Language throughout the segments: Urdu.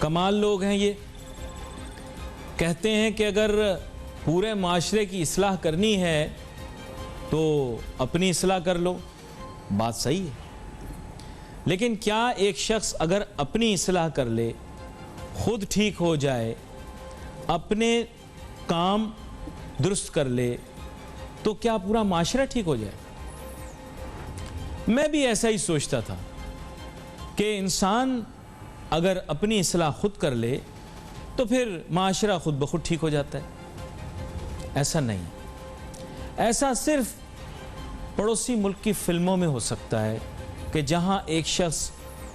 کمال لوگ ہیں یہ، کہتے ہیں کہ اگر پورے معاشرے کی اصلاح کرنی ہے تو اپنی اصلاح کر لو، بات صحیح ہے، لیکن کیا ایک شخص اگر اپنی اصلاح کر لے، خود ٹھیک ہو جائے، اپنے کام درست کر لے تو کیا پورا معاشرہ ٹھیک ہو جائے؟ میں بھی ایسا ہی سوچتا تھا کہ انسان اگر اپنی اصلاح خود کر لے تو پھر معاشرہ خود بخود ٹھیک ہو جاتا ہے۔ ایسا نہیں، ایسا صرف پڑوسی ملک کی فلموں میں ہو سکتا ہے کہ جہاں ایک شخص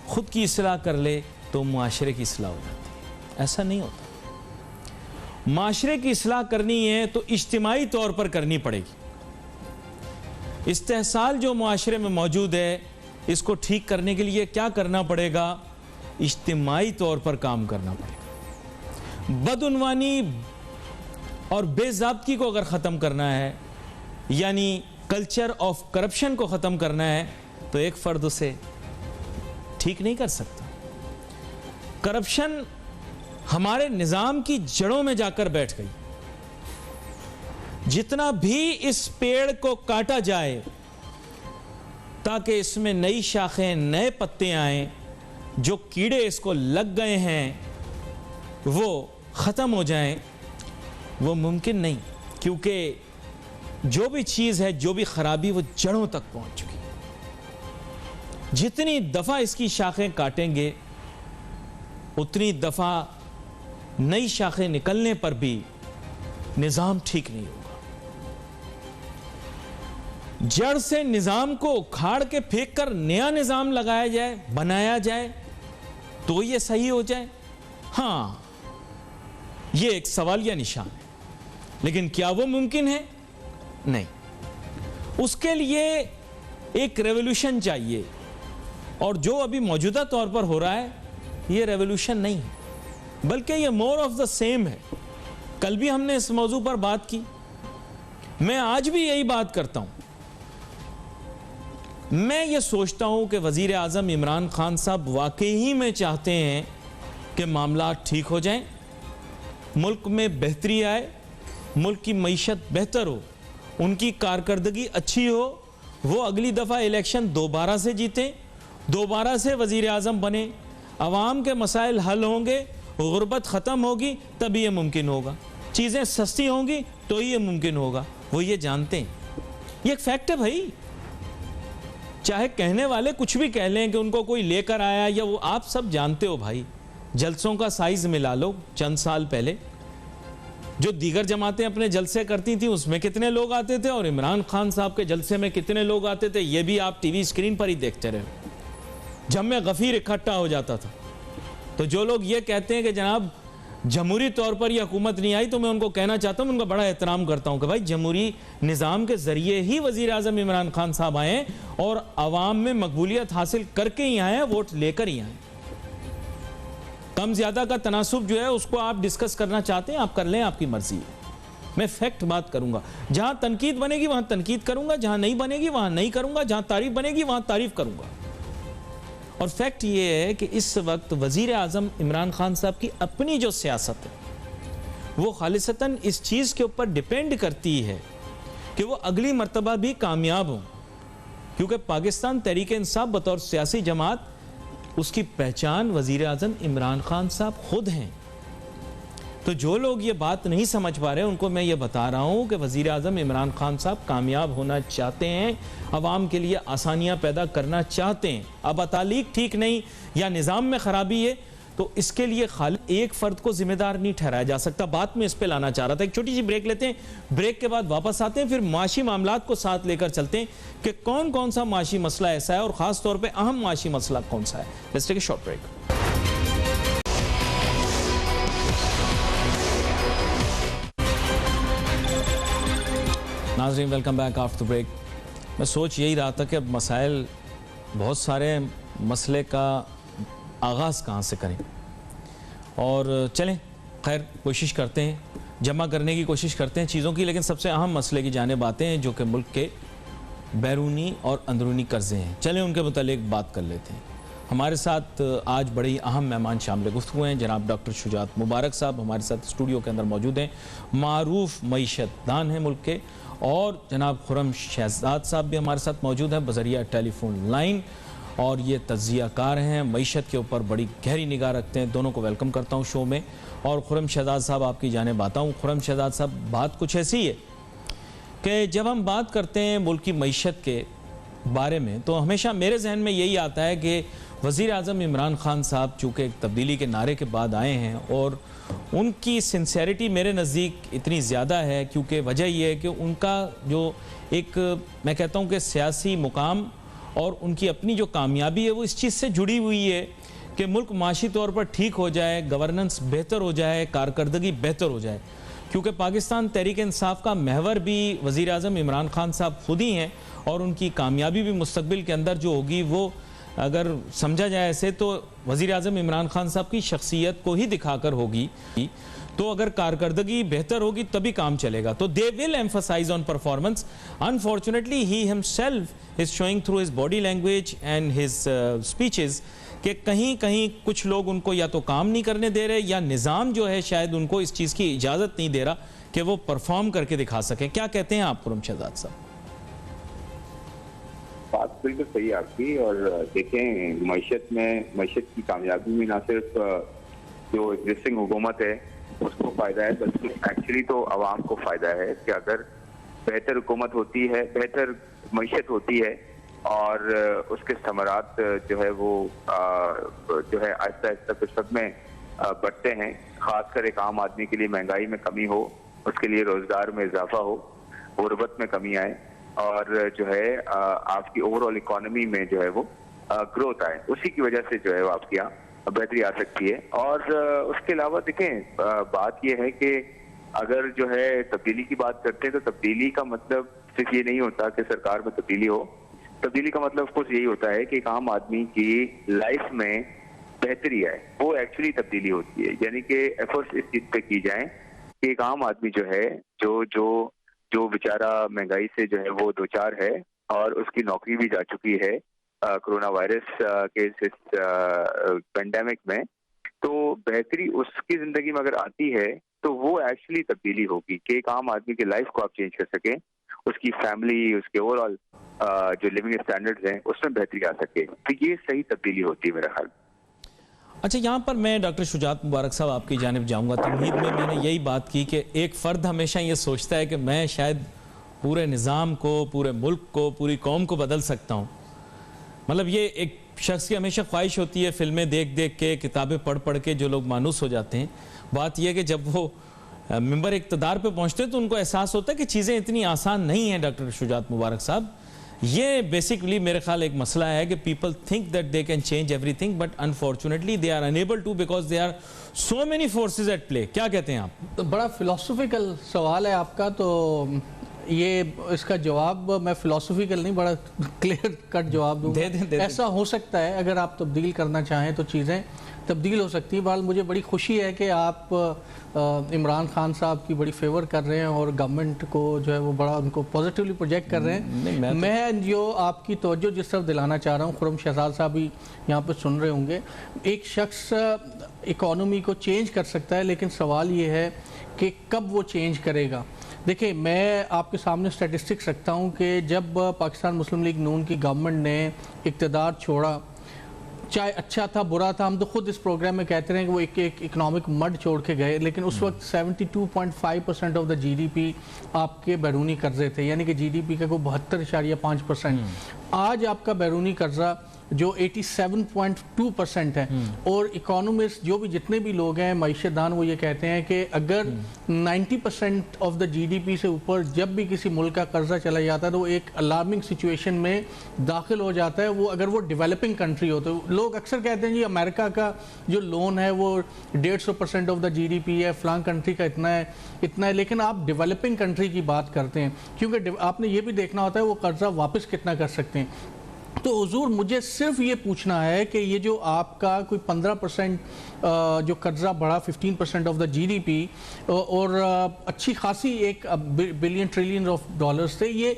خود کی اصلاح کر لے تو معاشرے کی اصلاح ہو جاتی ہے۔ ایسا نہیں ہوتا۔ معاشرے کی اصلاح کرنی ہے تو اجتماعی طور پر کرنی پڑے گی۔ استحصال جو معاشرے میں موجود ہے، اس کو ٹھیک کرنے کے لیے کیا کرنا پڑے گا؟ اجتماعی طور پر کام کرنا پڑے گا۔ بدعنوانی اور بے ضابطگی کو اگر ختم کرنا ہے، یعنی کلچر آف کرپشن کو ختم کرنا ہے، تو ایک فرد اسے ٹھیک نہیں کر سکتا۔ کرپشن ہمارے نظام کی جڑوں میں جا کر بیٹھ گئی۔ جتنا بھی اس پیڑ کو کاٹا جائے تاکہ اس میں نئی شاخیں، نئے پتے آئیں، جو کیڑے اس کو لگ گئے ہیں وہ ختم ہو جائیں، وہ ممکن نہیں، کیونکہ جو بھی چیز ہے، جو بھی خرابی، وہ جڑوں تک پہنچ چکی۔ جتنی دفعہ اس کی شاخیں کاٹیں گے اتنی دفعہ نئی شاخیں نکلنے پر بھی نظام ٹھیک نہیں ہوگا۔ جڑ سے نظام کو اکھاڑ کے پھینک کر نیا نظام لگایا جائے، بنایا جائے تو یہ صحیح ہو جائے، ہاں یہ ایک سوالیہ نشان ہے، لیکن کیا وہ ممکن ہے؟ نہیں۔ اس کے لیے ایک ریولوشن چاہیے، اور جو ابھی موجودہ طور پر ہو رہا ہے یہ ریولوشن نہیں ہے، بلکہ یہ مور آف دا سیم ہے۔ کل بھی ہم نے اس موضوع پر بات کی، میں آج بھی یہی بات کرتا ہوں۔ میں یہ سوچتا ہوں کہ وزیر اعظم عمران خان صاحب واقعی میں چاہتے ہیں کہ معاملات ٹھیک ہو جائیں، ملک میں بہتری آئے، ملک کی معیشت بہتر ہو، ان کی کارکردگی اچھی ہو، وہ اگلی دفعہ الیکشن دوبارہ سے جیتیں، دوبارہ سے وزیر اعظم بنے، عوام کے مسائل حل ہوں گے، غربت ختم ہوگی، تب یہ ممکن ہوگا، چیزیں سستی ہوں گی تو یہ ممکن ہوگا۔ وہ یہ جانتے ہیں، یہ ایک فیکٹ ہے بھائی۔ چاہے کہنے والے کچھ بھی کہہ لیں کہ ان کو کوئی لے کر آیا، یا وہ آپ سب جانتے ہو بھائی۔ جلسوں کا سائز ملا لو، چند سال پہلے جو دیگر جماعتیں اپنے جلسے کرتی تھیں اس میں کتنے لوگ آتے تھے، اور عمران خان صاحب کے جلسے میں کتنے لوگ آتے تھے، یہ بھی آپ ٹی وی اسکرین پر ہی دیکھتے رہے۔ جم غفیر اکٹھا ہو جاتا تھا۔ تو جو لوگ یہ کہتے ہیں کہ جناب جمہوری طور پر یہ حکومت نہیں آئی، تو میں ان کو کہنا چاہتا ہوں، ان کا بڑا احترام کرتا ہوں کہ بھائی جمہوری نظام کے ذریعے ہی وزیر اعظم عمران خان صاحب آئے ہیں، اور عوام میں مقبولیت حاصل کر کے ہی آئے ہیں، ووٹ لے کر ہی آئے ہیں۔ کم زیادہ کا تناسب جو ہے اس کو آپ ڈسکس کرنا چاہتے ہیں، آپ کر لیں، آپ کی مرضی ہے۔ میں فیکٹ بات کروں گا، جہاں تنقید بنے گی وہاں تنقید کروں گا، جہاں نہیں بنے گی وہاں نہیں کروں گا، جہاں تعریف بنے گی وہاں تعریف کروں گا۔ اور فیکٹ یہ ہے کہ اس وقت وزیر اعظم عمران خان صاحب کی اپنی جو سیاست ہے وہ خالصتاً اس چیز کے اوپر ڈیپینڈ کرتی ہے کہ وہ اگلی مرتبہ بھی کامیاب ہوں، کیونکہ پاکستان تحریک انصاف بطور سیاسی جماعت، اس کی پہچان وزیر اعظم عمران خان صاحب خود ہیں۔ تو جو لوگ یہ بات نہیں سمجھ پا رہے ان کو میں یہ بتا رہا ہوں کہ وزیر اعظم عمران خان صاحب کامیاب ہونا چاہتے ہیں، عوام کے لیے آسانیاں پیدا کرنا چاہتے ہیں۔ اب اتالیق ٹھیک نہیں یا نظام میں خرابی ہے تو اس کے لیے خالص ایک فرد کو ذمہ دار نہیں ٹھہرایا جا سکتا۔ بات میں اس پہ لانا چاہ رہا تھا، ایک چھوٹی سی بریک لیتے ہیں، بریک کے بعد واپس آتے ہیں، پھر معاشی معاملات کو ساتھ لے کر چلتے ہیں کہ کون کون سا معاشی مسئلہ ایسا ہے اور خاص طور پہ اہم معاشی مسئلہ کون سا ہے۔ Let's take a short break. ناظرین ویلکم بیک آفٹر بریک۔ میں سوچ یہی رہا تھا کہ اب مسائل بہت سارے، مسئلے کا آغاز کہاں سے کریں، اور چلیں خیر کوشش کرتے ہیں، جمع کرنے کی کوشش کرتے ہیں چیزوں کی، لیکن سب سے اہم مسئلے کی جانب آتے ہیں جو کہ ملک کے بیرونی اور اندرونی قرضے ہیں۔ چلیں ان کے متعلق بات کر لیتے ہیں۔ ہمارے ساتھ آج بڑی اہم مہمان شامل گفتگو ہیں. جناب ڈاکٹر شجاعت مبارک صاحب ہمارے ساتھ اسٹوڈیو کے اندر موجود ہیں, معروف معیشت دان ہیں ملک کے, اور جناب خرم شہزاد صاحب بھی ہمارے ساتھ موجود ہیں بذریعہ ٹیلی فون لائن, اور یہ تجزیہ کار ہیں, معیشت کے اوپر بڑی گہری نگاہ رکھتے ہیں. دونوں کو ویلکم کرتا ہوں شو میں. اور خرم شہزاد صاحب آپ کی جانب آتا ہوں. خرم شہزاد صاحب, بات کچھ ایسی ہے کہ جب ہم بات کرتے ہیں ملک کی معیشت کے بارے میں تو ہمیشہ میرے ذہن میں یہی آتا ہے کہ وزیر اعظم عمران خان صاحب چونکہ ایک تبدیلی کے نعرے کے بعد آئے ہیں, اور ان کی سنسیریٹی میرے نزدیک اتنی زیادہ ہے کیونکہ وجہ یہ ہے کہ ان کا جو ایک میں کہتا ہوں کہ سیاسی مقام اور ان کی اپنی جو کامیابی ہے وہ اس چیز سے جڑی ہوئی ہے کہ ملک معاشی طور پر ٹھیک ہو جائے, گورننس بہتر ہو جائے, کارکردگی بہتر ہو جائے. کیونکہ پاکستان تحریک انصاف کا محور بھی وزیر اعظم عمران خان صاحب خود ہی ہیں, اور ان کی کامیابی بھی مستقبل کے اندر جو ہوگی وہ اگر سمجھا جائے ایسے تو وزیر اعظم عمران خان صاحب کی شخصیت کو ہی دکھا کر ہوگی. تو اگر کارکردگی بہتر ہوگی تبھی کام چلے گا. تو they will emphasize on performance. Unfortunately, he himself is showing through his body language and his speeches کہ کہیں کہیں کچھ لوگ ان کو یا تو کام نہیں کرنے دے رہے یا نظام جو ہے شاید ان کو اس چیز کی اجازت نہیں دے رہا کہ وہ پرفارم کر کے دکھا سکیں. کیا کہتے ہیں آپ خرم شہزاد صاحب؟ بات بالکل صحیح ہے آپ کی. اور دیکھیں معیشت کی کامیابی میں نہ صرف جو ایگزسٹنگ حکومت ہے اس کو فائدہ ہے بلکہ ایکچولی تو عوام کو فائدہ ہے کہ اگر بہتر حکومت ہوتی ہے, بہتر معیشت ہوتی ہے اور اس کے ثمرات جو ہے وہ جو ہے آہستہ آہستہ قسمت میں بڑھتے ہیں. خاص کر ایک عام آدمی کے لیے مہنگائی میں کمی ہو, اس کے لیے روزگار میں اضافہ ہو, غربت میں کمی آئے, اور جو ہے آپ کی اوور آل اکانومی میں جو ہے وہ گروتھ آئے, اسی کی وجہ سے جو ہے وہ آپ کے یہاں بہتری آ سکتی ہے. اور اس کے علاوہ دیکھیں بات یہ ہے کہ اگر جو ہے تبدیلی کی بات کرتے ہیں تو تبدیلی کا مطلب صرف یہ نہیں ہوتا کہ سرکار میں تبدیلی ہو. تبدیلی کا مطلب خود یہی ہوتا ہے کہ ایک عام آدمی کی لائف میں بہتری آئے, وہ ایکچولی تبدیلی ہوتی ہے. یعنی کہ ایفرٹس اس چیز پہ کی جائیں کہ ایک عام آدمی جو ہے جو بیچارہ مہنگائی سے جو ہے وہ دوچار ہے اور اس کی نوکری بھی جا چکی ہے کرونا وائرس کے پینڈیمک میں, تو بہتری اس کی زندگی میں اگر آتی ہے تو وہ ایکچولی تبدیلی ہوگی کہ ایک عام آدمی کی لائف کو آپ چینج کر سکیں, اس کی فیملی, اس کے اوور آل جو لیونگ اسٹینڈرڈز ہیں اس میں بہتری آ سکے. تو یہ صحیح تبدیلی ہوتی ہے میرا خیال. اچھا, یہاں پر میں ڈاکٹر شجاعت مبارک صاحب آپ کی جانب جاؤں گا. تمہید میں نے یہی بات کی کہ ایک فرد ہمیشہ یہ سوچتا ہے کہ میں شاید پورے نظام کو, پورے ملک کو, پوری قوم کو بدل سکتا ہوں. مطلب یہ ایک شخص کی ہمیشہ خواہش ہوتی ہے, فلمیں دیکھ دیکھ کے, کتابیں پڑھ پڑھ کے جو لوگ مانوس ہو جاتے ہیں. بات یہ ہے کہ جب وہ ممبر اقتدار پہ پہنچتے ہیں تو ان کو احساس ہوتا ہے کہ چیزیں اتنی آسان نہیں ہیں. ڈاکٹر شجاعت مبارک صاحب, یہ بیسیکلی میرے خیال ایک مسئلہ ہے کہ people think that they can change everything but unfortunately they are unable to because they are so many forces at play. کیا کہتے ہیں آپ؟ بڑا فلسفیکل سوال ہے آپ کا. تو یہ اس کا جواب میں فلسفیکل نہیں, بڑا کلیئر کٹ جواب دوں گا. ایسا ہو سکتا ہے اگر آپ تبدیل کرنا چاہیں تو چیزیں تبدیل ہو سکتی ہیں. بہرحال مجھے بڑی خوشی ہے کہ آپ عمران خان صاحب کی بڑی فیور کر رہے ہیں اور گورنمنٹ کو جو ہے وہ بڑا ان کو پازیٹیولی پروجیکٹ کر رہے ہیں. میں جو آپ کی توجہ جس طرف دلانا چاہ رہا ہوں, خرم شہزاد صاحب بھی یہاں پہ سن رہے ہوں گے, ایک شخص اکانومی کو چینج کر سکتا ہے لیکن سوال یہ ہے کہ کب وہ چینج کرے گا. دیکھیں, میں آپ کے سامنے سٹیٹسٹکس رکھتا ہوں کہ جب پاکستان مسلم لیگ نون کی گورنمنٹ نے اقتدار چھوڑا, چاہے اچھا تھا برا تھا, ہم تو خود اس پروگرام میں کہتے ہیں کہ وہ ایک اکنامک مڈ چھوڑ کے گئے, لیکن اس وقت 72.5% of the G D P آپ کے بیرونی قرضے تھے, یعنی کہ جی ڈی پی کا کوئی 72.5%. آج آپ کا بیرونی قرضہ جو 87.2% ہے, اور اکانومسٹ جو بھی جتنے بھی لوگ ہیں معیشت دان وہ یہ کہتے ہیں کہ اگر 90% of the G D P سے اوپر جب بھی کسی ملک کا قرضہ چلا جاتا ہے تو وہ ایک الارمنگ سچویشن میں داخل ہو جاتا ہے. وہ اگر وہ ڈیولپنگ کنٹری ہوتا ہے, لوگ اکثر کہتے ہیں جی امریکہ کا جو لون ہے وہ 150% of the G D P ہے, فلان کنٹری کا اتنا ہے, لیکن آپ ڈیولپنگ کنٹری کی بات کرتے ہیں کیونکہ آپ نے یہ بھی دیکھنا ہوتا ہے وہ قرضہ واپس کتنا کر سکتے ہیں. تو حضور مجھے صرف یہ پوچھنا ہے کہ یہ جو آپ کا کوئی 15% جو قرضہ بڑھا 15% of the G D P اور اچھی خاصی ایک بلین ٹریلین آف ڈالرز تھے, یہ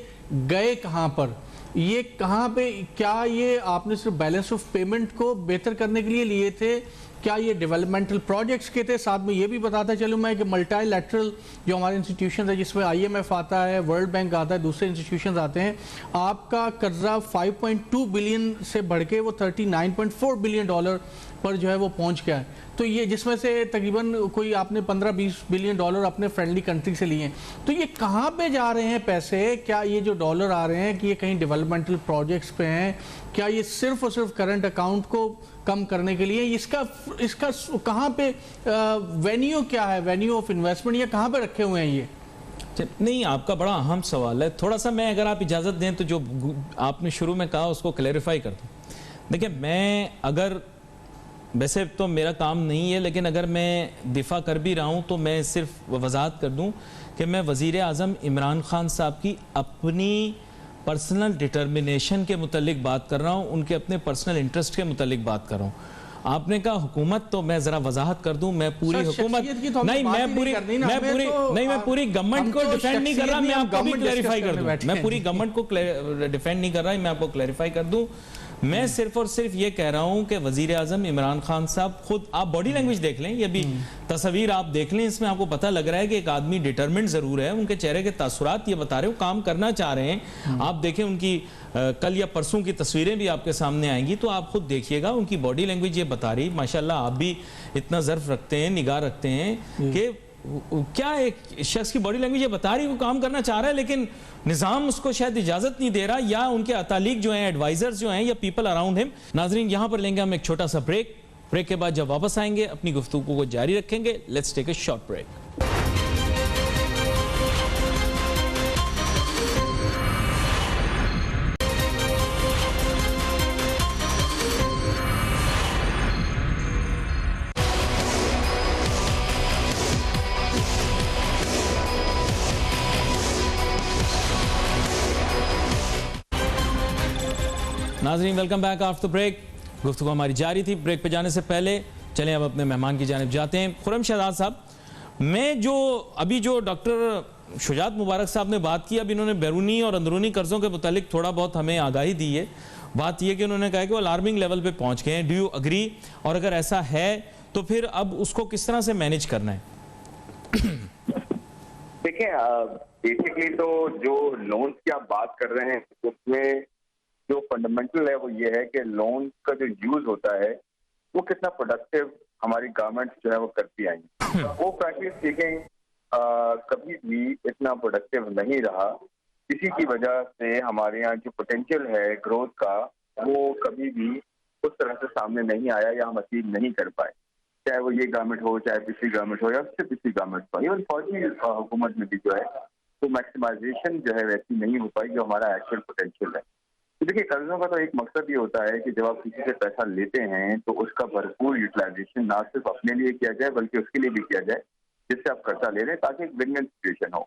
گئے کہاں پر؟ یہ کہاں پہ، کیا یہ آپ نے صرف بیلنس آف پیمنٹ کو بہتر کرنے کے لیے لیے تھے، کیا یہ ڈیولپمنٹل پروجیکٹس کے تھے؟ ساتھ میں یہ بھی بتاتا چلوں میں کہ ملٹی لیٹرل جو ہمارے انسٹیٹیوشنز ہیں، جس میں IMF آتا ہے، ورلڈ بینک آتا ہے، دوسرے انسٹیٹیوشنز آتے ہیں، آپ کا قرضہ 5.2 بلین سے بڑھ کے وہ 39.4 بلین ڈالر پر جو ہے وہ پہنچ گیا ہے. تو یہ جس میں سے تقریباً کوئی آپ نے 15-20 بلین ڈالر اپنے فرینڈلی کنٹری سے لیے ہیں. تو یہ کہاں پہ جا رہے ہیں پیسے؟ کیا یہ جو ڈالر آ رہے ہیں کہ یہ کہیں ڈیولپمنٹل پروجیکٹس پہ ہیں؟ کیا یہ صرف اور صرف کرنٹ اکاؤنٹ کو کم کرنے کے لیے؟ اس کا کہاں پہ وینیو کیا ہے، وینیو آف انویسٹمنٹ، یہ کہاں پہ رکھے ہوئے ہیں یہ؟ نہیں، آپ کا بڑا اہم سوال ہے. تھوڑا سا میں اگر آپ اجازت دیں تو جو آپ نے شروع میں کہا اس کو کلیریفائی کر دوں. دیکھیں، میں اگر ویسے تو میرا کام نہیں ہے، لیکن اگر میں دفاع کر بھی رہا ہوں تو میں صرف وضاحت کر دوں کہ میں وزیر اعظم عمران خان صاحب کی اپنی پرسنل ڈٹرمنیشن کے متعلق بات کر رہا ہوں، ان کے اپنے پرسنل انٹرسٹ کے متعلق بات کر رہا ہوں. آپ نے کہا حکومت، تو میں ذرا وضاحت کر دوں. میں پوری حکومت نہیں، میں پوری گورنمنٹ کو ڈیفینڈ نہیں کر رہا، میں آپ کو بھی کلیریفائی کر دوں. میں پوری گورنمنٹ کو ڈیفینڈ نہیں کر رہا، میں آپ کو کلیریفائی کر دوں. میں صرف اور صرف یہ کہہ رہا ہوں کہ وزیر اعظم عمران خان صاحب خود، آپ باڈی لینگویج دیکھ لیں، یہ بھی تصویر آپ دیکھ لیں، اس میں آپ کو پتہ لگ رہا ہے کہ ایک آدمی ڈیٹرمنٹ ضرور ہے. ان کے چہرے کے تاثرات یہ بتا رہے ہو کام کرنا چاہ رہے ہیں. آپ دیکھیں ان کی کل یا پرسوں کی تصویریں بھی آپ کے سامنے آئیں گی، تو آپ خود دیکھیے گا ان کی باڈی لینگویج یہ بتا رہی. ماشاءاللہ آپ بھی اتنا ظرف رکھتے ہیں، نگاہ رکھتے ہیں کہ کیا ایک شخص کی باڈی لینگویج یہ بتا رہی، وہ کام کرنا چاہ رہا ہے لیکن نظام اس کو شاید اجازت نہیں دے رہا، یا ان کے اتالیق جو ہیں، ایڈوائزرز جو ہیں، یا پیپل اراؤنڈ ہم. ناظرین، یہاں پر لیں گے ہم ایک چھوٹا سا بریک کے بعد جب واپس آئیں گے اپنی گفتگو کو جاری رکھیں گے. Let's take a short break. ناظرین، ویلکم بیک آفٹر بریک. گفتگو ہماری جاری تھی. بریک پہ جانے سے پہلے چلیں اب اپنے مہمان کی جانب جاتے ہیں. خرم شہزاد صاحب، میں ابھی جو ڈاکٹر شجاعت مبارک صاحب نے بات کی، اب انہوں نے بیرونی اور اندرونی قرضوں کے متعلق تھوڑا بہت ہمیں آگاہی دی ہے. بات یہ کہ انہوں نے کہا کہ وہ الارمنگ لیول پہ پہنچ گئے ہیں. Do you agree? اور اگر ایسا ہے تو پھر اب اس کو کس طرح سے مینیج کرنا ہے؟ دیکھیں، بیسیکلی تو جو لونز کی آپ بات کر رہے ہیں اس میں جو فنڈامنٹل ہے وہ یہ ہے کہ لون کا جو یوز ہوتا ہے وہ کتنا پروڈکٹیو ہماری گورنمنٹ جو ہے وہ کرتی آئی. وہ فرینکلی اسپیکنگ کبھی بھی اتنا پروڈکٹیو نہیں رہا. اسی کی وجہ سے ہمارے یہاں جو پوٹینشیل ہے گروتھ کا وہ کبھی بھی اس طرح سے سامنے نہیں آیا یا ہم اچیو نہیں کر پائے. چاہے وہ یہ گورنمنٹ ہو، چاہے پچھلی گورنمنٹ ہو یا اس سے پچھلی گورنمنٹ ہو. ایون فوجی حکومت میں بھی جو ہے تو میکسیمائزیشن جو ہے ویسی نہیں ہو پائی جو ہمارا ایکچوئل پوٹینشیل ہے. دیکھیے، قرضوں کا تو ایک مقصد یہ ہوتا ہے کہ جب آپ کسی سے پیسہ لیتے ہیں تو اس کا بھرپور یوٹیلائزیشن نہ صرف اپنے لیے کیا جائے بلکہ اس کے لیے بھی کیا جائے جس سے آپ قرضہ لے رہے ہیں، تاکہ ایک ون ون سچویشن ہو.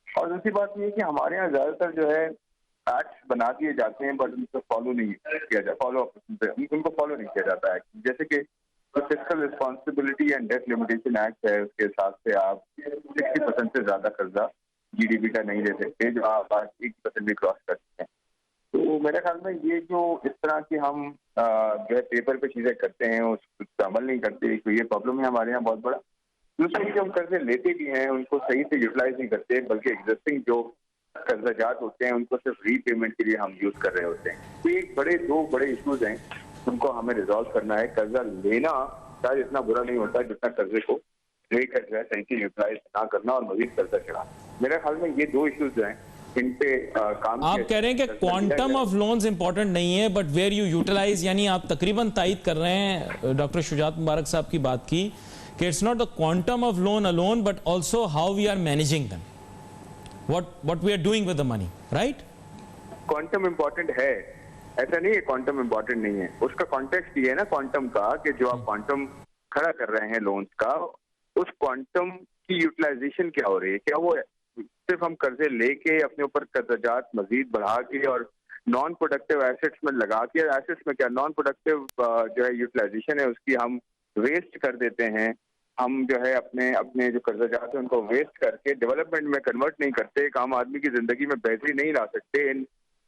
اور دوسری بات یہ ہے کہ ہمارے یہاں زیادہ تر جو ہے ایکٹس بنا دیے جاتے ہیں بٹ ان کو فالو نہیں کیا جاتا، ان کو فالو نہیں کیا جاتا ہے. جیسے کہ fiscal responsibility and debt limitation act ہے، اس کے حساب سے آپ 60% سے زیادہ قرضہ GDP کا نہیں لے سکتے جو آپ 1% بھی کراس کر سکتے ہیں. تو میرے خیال میں یہ جو اس طرح کی ہم جو ہے پیپر پہ چیزیں کرتے ہیں اس پر عمل نہیں کرتے، تو یہ پرابلم ہے ہمارے یہاں بہت بڑا. دوسری جو ہم قرضے لیتے بھی ہیں ان کو صحیح سے یوٹیلائز نہیں کرتے بلکہ ایگزسٹنگ جو قرضہ جات ہوتے ہیں ان کو صرف ری پیمنٹ کے لیے ہم یوز کر رہے ہوتے ہیں. تو یہ دو بڑے ایشوز ہیں ان کو ہمیں ریزالو کرنا ہے. قرضہ لینا شاید اتنا برا نہیں ہوتا جتنا قرضے کو لے کر جو ہے صحیح سے یوٹیلائز نہ کرنا اور مزید قرضہ چڑھانا. میرے خیال میں یہ دو ایشوز جو ہیں ان پہ کام. آپ کہہ رہے ہیں کہ کوانٹم آف لونز امپورٹنٹ نہیں ہے بٹ ویئر یو یوٹیلائز، یعنی آپ تقریباً تائید کر رہے ہیں ڈاکٹر شجاعت مبارک صاحب کی بات کی کہ it's not the quantum of loan alone but also how we are managing them, what we are doing with the money, right? Quantum important ہے، ایسا نہیں ہے کوانٹم امپورٹنٹ نہیں ہے. اس کا کانٹیکسٹ یہ ہے نا کوانٹم کا کہ جو آپ کوانٹم کھڑا کر رہے ہیں لونز کا، اس کوانٹم کی یوٹیلائزیشن کیا ہو رہی ہے. کیا وہ صرف ہم قرضے لے کے اپنے اوپر قرضہ جات مزید بڑھا کے اور نان پروڈکٹیو ایسٹس میں لگا کے، ایسٹس میں کیا نان پروڈکٹیو جو ہے یوٹیلائزیشن ہے اس کی ہم ویسٹ کر دیتے ہیں. ہم جو ہے اپنے جو قرضہ جات ہیں ان کو ویسٹ کر کے ڈیولپمنٹ میں کنورٹ نہیں کرتے. ایک عام آدمی کی زندگی میں بہتری نہیں لا سکتے ان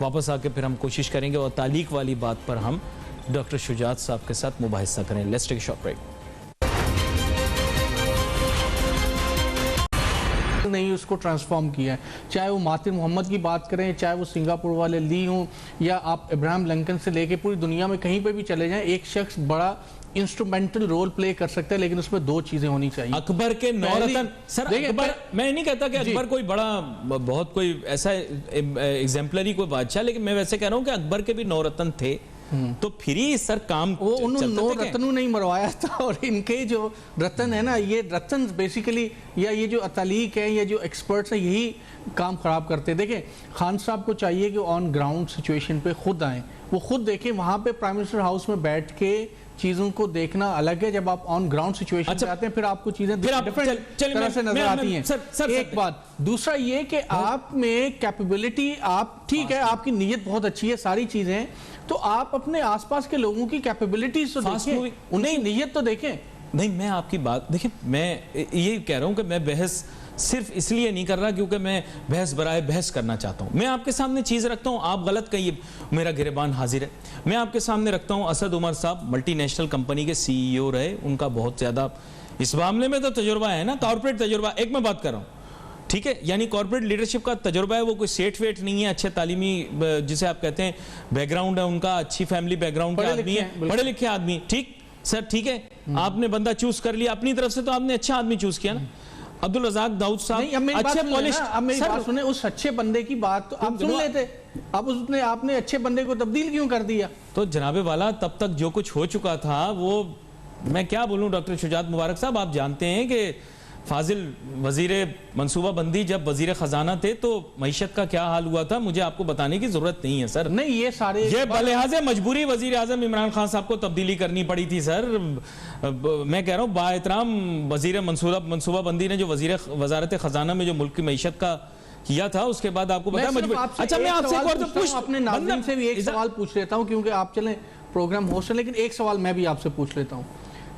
واپس آ کے پھر ہم کوشش کریں گے اور تعلیق والی بات پر ہم ڈاکٹر شجاعت صاحب کے ساتھ مباحثہ کریں. Let's take a short break. نہیں اس کو ٹرانسفارم کیا ہے, چاہے وہ مہاتیر محمد کی بات کریں, چاہے وہ سنگاپور والے لی ہوں, یا آپ ابراہم لنکن سے لے کے پوری دنیا میں کہیں پہ بھی چلے جائیں, ایک شخص بڑا انسٹرومنٹل رول پلے کر سکتا ہے, لیکن اس میں دو چیزیں ہونی چاہیے. اکبر کے نورتن, سر اکبر, میں نہیں کہتا کہ اکبر کوئی بڑا بہت کوئی ایسا ایگزمپلری کوئی بادشاہ, لیکن میں ویسے کہہ رہا ہوں کہ اکبر کے بھی نورتن تھے, تو پھر ہی سر کام وہ انہوں نو رتنوں نہیں مروایا تھا, اور ان کے جو رتن ہے نا, یہ رتن بیسیکلی یا یہ جو اتالیق ہیں یا جو ایکسپرٹس ہیں یہی کام خراب کرتے ہیں. دیکھیں خان صاحب کو چاہیے کہ آن گراؤنڈ سچویشن پہ خود آئیں, وہ خود دیکھیں. وہاں پہ پرائم منسٹر ہاؤس میں بیٹھ کے چیزوں کو دیکھنا الگ ہے, جب آپ آن گراؤنڈ سچویشن پہ آتے ہیں پھر آپ کو چیزیں ڈیفرنٹ طرح سے نظر آتی ہیں. ایک بات. دوسرا یہ کہ آپ میں کیپیبلٹی, آپ ٹھیک ہے آپ کی نیت بہت اچھی ہے, ساری چیزیں, تو آپ اپنے آس پاس کے لوگوں کی کیپیبلٹیز تو دیکھیں, ان کی نیت تو دیکھیں. نہیں, میں آپ کی بات دیکھیں, میں یہ کہہ رہا ہوں کہ میں بحث صرف اس لیے نہیں کر رہا کیونکہ میں بحث برائے بحث کرنا چاہتا ہوں. میں آپ کے سامنے چیز رکھتا ہوں, آپ غلط کہیے, میرا گریبان حاضر ہے. میں آپ کے سامنے رکھتا ہوں اسد عمر صاحب ملٹی نیشنل کمپنی کے سی ای او رہے, ان کا بہت زیادہ اس معاملے میں تو تجربہ ہے نا, کارپوریٹ تجربہ. ایک میں بات کر رہا ہوں, ٹھیک ہے, یعنی کارپوریٹ لیڈرشپ کا تجربہ ہے, وہ کوئی سیٹ ویٹ نہیں ہے, اچھے تعلیمی جسے آپ کہتے ہیں بیک گراؤنڈ ہے ان کا, اچھی فیملی بیک گراؤنڈ کے آدمی ہے, پڑھے لکھے آدمی. ٹھیک سر, ٹھیک ہے, آپ نے بندہ چوز کر لیا اپنی طرف سے, تو آپ نے اچھا آدمی چوز کیا نا. عبدالرزاق داؤد صاحب اچھے پالش, اب میری بات سنیں, اس اچھے بندے کی بات تو آپ سن لیتے, اب آپ نے اچھے بندے کو تبدیل کیوں کر دیا؟ تو جناب والا تب تک جو کچھ ہو چکا تھا وہ میں کیا بولوں. ڈاکٹر شجاعت مبارک صاحب, آپ جانتے ہیں کہ فاضل وزیر منصوبہ بندی جب وزیر خزانہ تھے تو معیشت کا کیا حال ہوا تھا, مجھے آپ کو بتانے کی ضرورت نہیں ہے سر. نہیں, یہ سارے یہ بلحاظ مجبوری وزیر اعظم عمران خان صاحب کو تبدیلی کرنی پڑی تھی سر. میں کہہ رہا ہوں با احترام وزیر منصوبہ بندی نے جو وزارت خزانہ میں جو ملک کی معیشت کا کیا تھا, اس کے بعد آپ کو پتا مجبوری. اچھا, میں آپ سے اپنے ناظرین سے بھی ایک سوال پوچھ لیتا ہوں, کیونکہ آپ چلیں پروگرام ہوسٹ ہیں, لیکن ایک سوال میں بھی آپ سے پوچھ لیتا ہوں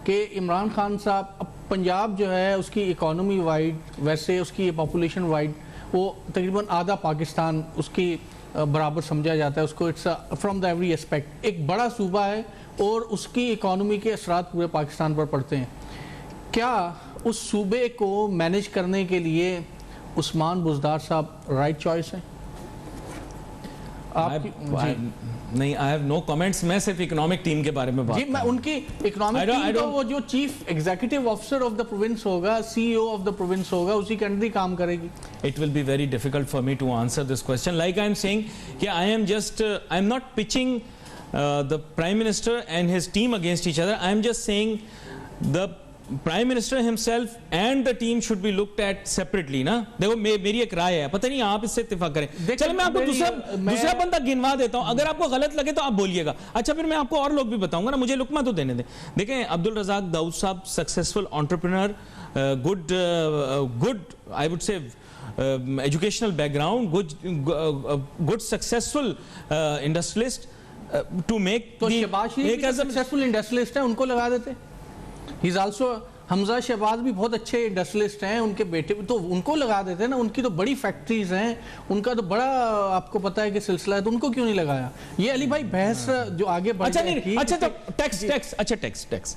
کہ عمران خان صاحب, پنجاب جو ہے اس کی اکانومی وائڈ, ویسے اس کی پاپولیشن وائڈ وہ تقریباً آدھا پاکستان اس کی برابر سمجھا جاتا ہے اس کو, it's from the every aspect ایک بڑا صوبہ ہے, اور اس کی اکانومی کے اثرات پورے پاکستان پر پڑتے ہیں. کیا اس صوبے کو مینیج کرنے کے لیے عثمان بزدار صاحب رائٹ چوائس ہیں؟ نہیں, I have no comments. میں صرف اکنامک ٹیم کے بارے میں بات جی, میں ان کی اکنامک ٹیم تو وہ جو chief executive officer of the province ہوگا, سی ای او آف دا پروونس ہوگا, اسی کے انڈر ہی کام کرے گی. It will be very difficult for me to answer this question. Like I am saying, I am not pitching the Prime Minister and his team against each other. I am just saying the Prime Minister himself and the team should be looked at separately نا. دیکھو میری ایک رائے ہے, پتہ نہیں آپ اس سے اتفاق کریں. چلیں میں آپ کو دوسرا بندہ گنوا دیتا ہوں, اگر آپ کو غلط لگے تو آپ بولیے گا. اچھا, پھر میں آپ کو اور لوگ بھی بتاؤں گا نا, مجھے لقمہ تو دینے دیں. دیکھیں عبدالرزاق داؤد صاحب successful entrepreneur, good I would say educational background, good successful industrialist to make. تو شہباز شریف بھی سکسیسفل انڈسٹریلسٹ ہیں, ان کو لگا دیتے. He's also, حمزہ شہباز بھی بہت اچھے انڈسٹریلسٹ ہیں, ان کے بیٹے تو ان کو لگا دیتے ہیں نا, ان کی تو بڑی فیکٹریز ہیں, ان کا تو بڑا آپ کو پتا ہے کہ سلسلہ ہے, تو ان کو کیوں نہیں لگایا؟ یہ علی بھائی بحث جو آگے بڑھ رہی تھی. اچھا تو ٹیکس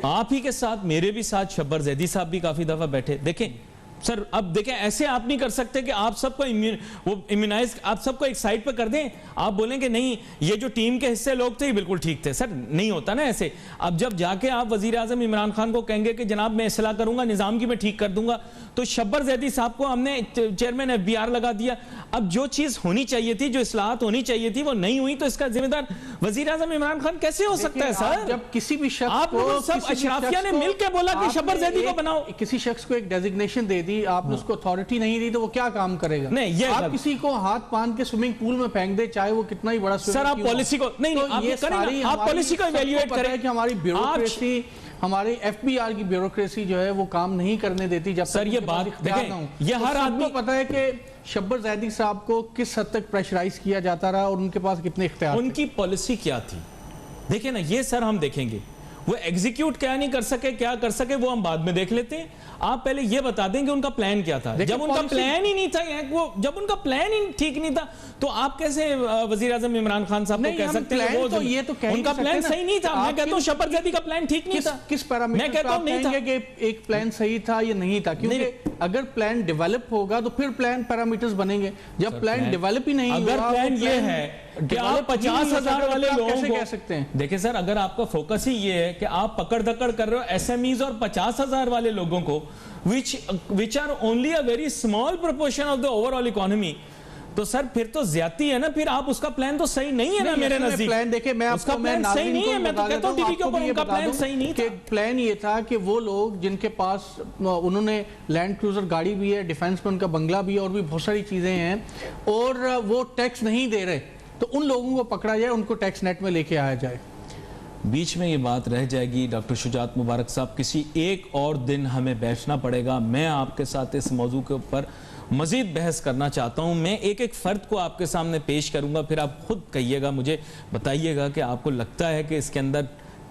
آپ ہی کے ساتھ, میرے بھی ساتھ شبر زیدی صاحب بھی کافی دفعہ بیٹھے. دیکھیں سر, اب دیکھیں ایسے آپ نہیں کر سکتے کہ آپ سب کو امیونائز, آپ سب کو ایک سائڈ پہ کر دیں, آپ بولیں کہ نہیں یہ جو ٹیم کے حصے لوگ تھے یہ بالکل ٹھیک تھے. سر نہیں ہوتا نا ایسے. اب جب جا کے آپ وزیر اعظم عمران خان کو کہیں گے کہ جناب میں اصلاح کروں گا, نظام کی میں ٹھیک کر دوں گا, تو شبر زیدی صاحب کو ہم نے چیئرمین FBR لگا دیا. اب جو چیز ہونی چاہیے تھی, جو اصلاحات ہونی چاہیے تھی وہ نہیں ہوئی, تو اس کا ذمہ دار وزیر اعظم عمران خان کیسے ہو سکتا ہے سر؟ جب کسی بھی شخص آپ کو, سب اشرافیہ نے مل کے بولا کہ شبر زیدی کو بناؤ, کسی شخص کو ایک ڈیزگنیشن دے دی, آپ نے اس کو اتھارٹی نہیں دی, تو وہ کیا کام کرے گا؟ نہیں, یہ آپ کسی کو ہاتھ باندھ کے سوئمنگ پول میں پھینک دے, چاہے وہ کتنا ہی بڑا سر, آپ پالیسی کو نہیں, آپ پالیسی کو ایویلویٹ کریں کہ ہماری بیوروکریسی, ہماری FBR کی بیوروکریسی جو ہے وہ کام نہیں کرنے دیتی جب سر. یہ بات دیکھیں, یہ ہر آدمی کو پتا ہے کہ شبر زیدی صاحب کو کس حد تک پریشرائز کیا جاتا رہا اور ان کے پاس کتنے اختیار. ان کی پالیسی کیا تھی دیکھیں نا, یہ سر ہم دیکھیں گے. وہ ایگزیکیوٹ کیا نہیں کر سکے, کیا کر سکے, وہ ہم بعد میں دیکھ لیتے ہیں. آپ پہلے یہ بتا دیں کہ ان کا پلان کیا تھا. جب ان کا پلان ہی نہیں تھا, جب ان کا پلان ہی ٹھیک نہیں تھا, تو آپ کیسے وزیر اعظم عمران خان صاحب کو کہہ سکتے ہیں ان کا پلان صحیح نہیں تھا؟ میں کہتا ہوں شبر زیدی کا پلان ٹھیک نہیں تھا. کس پیرامیٹر پر آپ کہیں گے کہ ایک پلان صحیح تھا یا نہیں تھا؟ کیونکہ اگر پلان ڈیولپ ہوگا تو پھر پلان پیرامیٹرز بنیں گے. جب پلان ڈیولپ ہی نہیں ہوا, اگر پلان یہ ہے کہ آپ 50,000 والے لوگوں کیسے کو کہہ سکتے ہیں؟ دیکھیں سر, اگر آپ کا فوکس ہی یہ ہے کہ آپ پکڑ دکڑ کر رہے ہو ایس ایم ایز اور 50,000 والے لوگوں کو, which are only a very small proportion of the overall economy, تو سر پھر تو زیادتی ہے نا. پھر آپ اس کا پلان تو صحیح نہیں ہے نا میرے نزدیک. پلان دیکھیں, میں آپ کو صحیح نہیں ہے, میں تو کہتا ہوں ٹی وی کے اوپر ان کا پلان صحیح نہیں تھا. پلان یہ تھا کہ وہ لوگ جن کے پاس انہوں نے لینڈ کروزر گاڑی بھی ہے, ڈیفنس میں ان کا بنگلہ بھی ہے, اور بھی بہت ساری چیزیں ہیں, اور وہ ٹیکس نہیں دے رہے, تو ان لوگوں کو پکڑا جائے, ان کو ٹیکس نیٹ میں لے کے آیا جائے. بیچ میں یہ بات رہ جائے گی. ڈاکٹر شجاعت مبارک صاحب, کسی ایک اور دن ہمیں بیٹھنا پڑے گا. میں آپ کے ساتھ اس موضوع کے اوپر مزید بحث کرنا چاہتا ہوں. میں ایک ایک فرد کو آپ کے سامنے پیش کروں گا, پھر آپ خود کہیے گا, مجھے بتائیے گا کہ آپ کو لگتا ہے کہ اس کے اندر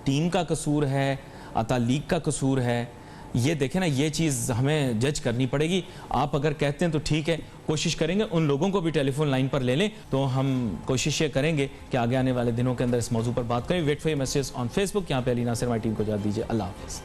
ٹیم کا قصور ہے, عطا لیگ کا قصور ہے. یہ دیکھیں نا, یہ چیز ہمیں جج کرنی پڑے گی. آپ اگر کہتے ہیں تو ٹھیک ہے, کوشش کریں گے ان لوگوں کو بھی ٹیلی فون لائن پر لے لیں, تو ہم کوشش یہ کریں گے کہ آگے آنے والے دنوں کے اندر اس موضوع پر بات کریں. Wait for your message on Facebook. یہاں پہ علی ناصر ہماری ٹیم کو اجازت دیجیے. اللہ حافظ.